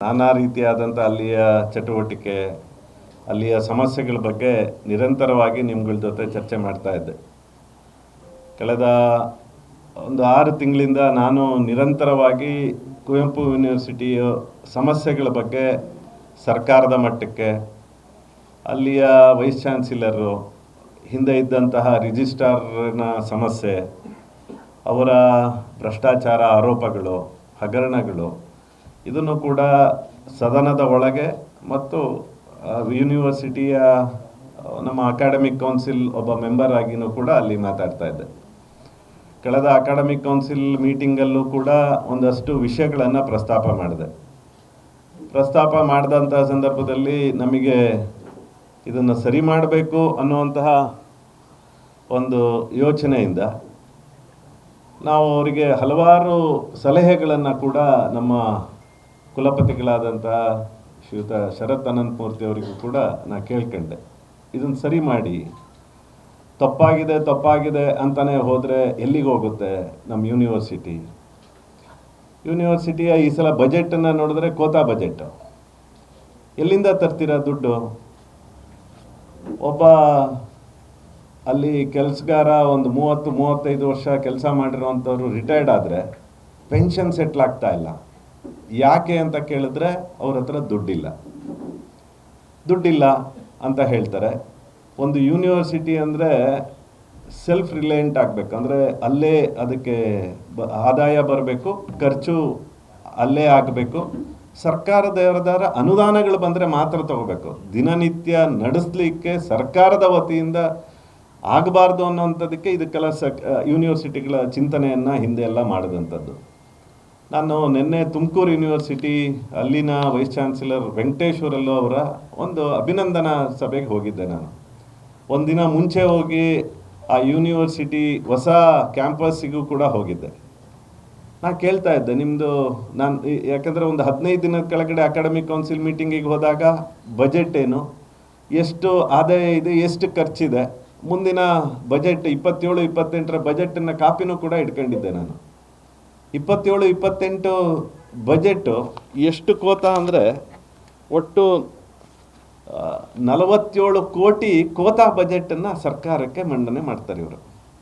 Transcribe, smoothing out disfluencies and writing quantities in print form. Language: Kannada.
ನಾನಾ ರೀತಿಯಾದಂಥ ಅಲ್ಲಿಯ ಚಟುವಟಿಕೆ, ಅಲ್ಲಿಯ ಸಮಸ್ಯೆಗಳ ಬಗ್ಗೆ ನಿರಂತರವಾಗಿ ನಿಮ್ಗಳ ಜೊತೆ ಚರ್ಚೆ ಮಾಡ್ತಾ ಇದ್ದೆ. ಕಳೆದ ಒಂದು 6 ತಿಂಗಳಿಂದ ನಾನು ನಿರಂತರವಾಗಿ ಕುವೆಂಪು ಯೂನಿವರ್ಸಿಟಿಯ ಸಮಸ್ಯೆಗಳ ಬಗ್ಗೆ ಸರ್ಕಾರದ ಮಟ್ಟಕ್ಕೆ, ಅಲ್ಲಿಯ ವೈಸ್ ಚಾನ್ಸಲರು, ಹಿಂದೆ ಇದ್ದಂತಹ ರಿಜಿಸ್ಟ್ರಾರ್ನ ಸಮಸ್ಯೆ, ಅವರ ಭ್ರಷ್ಟಾಚಾರ ಆರೋಪಗಳು, ಹಗರಣಗಳು, ಇದನ್ನು ಕೂಡ ಸದನದ ಒಳಗೆ ಮತ್ತು ಯೂನಿವರ್ಸಿಟಿಯ ನಮ್ಮ ಅಕಾಡೆಮಿಕ್ ಕೌನ್ಸಿಲ್ ಒಬ್ಬ ಮೆಂಬರ್ ಆಗಿನೂ ಕೂಡ ಅಲ್ಲಿ ಮಾತಾಡ್ತಾ ಇದ್ದೆ. ಕಳೆದ ಅಕಾಡೆಮಿಕ್ ಕೌನ್ಸಿಲ್ ಮೀಟಿಂಗಲ್ಲೂ ಕೂಡ ಒಂದಷ್ಟು ವಿಷಯಗಳನ್ನು ಪ್ರಸ್ತಾಪ ಮಾಡಿದಂಥ ಸಂದರ್ಭದಲ್ಲಿ ನಮಗೆ ಇದನ್ನು ಸರಿ ಮಾಡಬೇಕು ಅನ್ನುವಂತಹ ಒಂದು ಯೋಚನೆಯಿಂದ ನಾವು ಅವರಿಗೆ ಹಲವಾರು ಸಲಹೆಗಳನ್ನು ಕೂಡ ನಮ್ಮ ಕುಲಪತಿಗಳಾದಂಥ ಶ್ರೀಯುತ ಶರತ್ ಅನಂತಮೂರ್ತಿ ಅವರಿಗೂ ಕೂಡ ನಾನು ಕೇಳ್ಕೊಂಡೆ. ಇದನ್ನು ಸರಿ ಮಾಡಿ, ತಪ್ಪಾಗಿದೆ ಅಂತಲೇ ಹೋದರೆ ಎಲ್ಲಿಗೆ ಹೋಗುತ್ತೆ ನಮ್ಮ ಯೂನಿವರ್ಸಿಟಿಯ ಈ ಸಲ ಬಜೆಟನ್ನು ನೋಡಿದ್ರೆ ಕೋತಾ ಬಜೆಟ್. ಎಲ್ಲಿಂದ ತರ್ತೀರ ದುಡ್ಡು? ಒಬ್ಬ ಅಲ್ಲಿ ಕೆಲಸಗಾರ ಒಂದು 30-35 ವರ್ಷ ಕೆಲಸ ಮಾಡಿರೋವಂಥವ್ರು ರಿಟೈರ್ಡ್ ಆದರೆ ಪೆನ್ಷನ್ ಸೆಟ್ಲ್ ಆಗ್ತಾ ಇಲ್ಲ. ಯಾಕೆ ಅಂತ ಕೇಳಿದ್ರೆ ಅವ್ರ ಹತ್ರ ದುಡ್ಡಿಲ್ಲ ಅಂತ ಹೇಳ್ತಾರೆ. ಒಂದು ಯೂನಿವರ್ಸಿಟಿ ಅಂದರೆ ಸೆಲ್ಫ್ ರಿಲಯಂಟ್ ಆಗಬೇಕು, ಅಂದರೆ ಅಲ್ಲೇ ಅದಕ್ಕೆ ಆದಾಯ ಬರಬೇಕು, ಖರ್ಚು ಅಲ್ಲೇ ಆಗಬೇಕು. ಸರ್ಕಾರದವರದಾರ ಅನುದಾನಗಳು ಬಂದರೆ ಮಾತ್ರ ತಗೋಬೇಕು. ದಿನನಿತ್ಯ ನಡೆಸಲಿಕ್ಕೆ ಸರ್ಕಾರದ ವತಿಯಿಂದ ಆಗಬಾರ್ದು ಅನ್ನೋಂಥದ್ದಕ್ಕೆ ಇದಕ್ಕೆಲ್ಲ ಯೂನಿವರ್ಸಿಟಿಗಳ ಚಿಂತನೆಯನ್ನು ಹಿಂದೆ ಎಲ್ಲ ಮಾಡಿದಂಥದ್ದು. ನಾನು ನಿನ್ನೆ ತುಮಕೂರು ಯೂನಿವರ್ಸಿಟಿ ಅಲ್ಲಿನ ವೈಸ್ ಚಾನ್ಸಲರ್ ವೆಂಕಟೇಶ್ವರಲ್ಲು ಅವರ ಒಂದು ಅಭಿನಂದನಾ ಸಭೆಗೆ ಹೋಗಿದ್ದೆ. ನಾನು ಒಂದಿನ ಮುಂಚೆ ಹೋಗಿ ಆ ಯೂನಿವರ್ಸಿಟಿ ಹೊಸ ಕ್ಯಾಂಪಸ್ಸಿಗೂ ಕೂಡ ಹೋಗಿದ್ದೆ. ನಾನು ಕೇಳ್ತಾ ಇದ್ದೆ, ಯಾಕಂದರೆ ಒಂದು 15 ದಿನದ ಕೆಳಗಡೆ ಅಕಾಡೆಮಿಕ್ ಕೌನ್ಸಿಲ್ ಮೀಟಿಂಗಿಗೆ ಹೋದಾಗ ಬಜೆಟ್ ಏನು, ಎಷ್ಟು ಆದಾಯ ಇದೆ, ಎಷ್ಟು ಖರ್ಚಿದೆ, ಮುಂದಿನ ಬಜೆಟ್ 27-28ರ ಬಜೆಟನ್ನು ಕಾಪಿನೂ ಕೂಡ ಇಟ್ಕೊಂಡಿದ್ದೆ. ನಾನು 27-28 ಬಜೆಟು ಎಷ್ಟು ಕೋತಾ ಅಂದರೆ ಒಟ್ಟು 47 ಕೋಟಿ ಕೋತಾ ಬಜೆಟನ್ನು ಸರ್ಕಾರಕ್ಕೆ ಮಂಡನೆ ಮಾಡ್ತಾರೆ ಇವರು.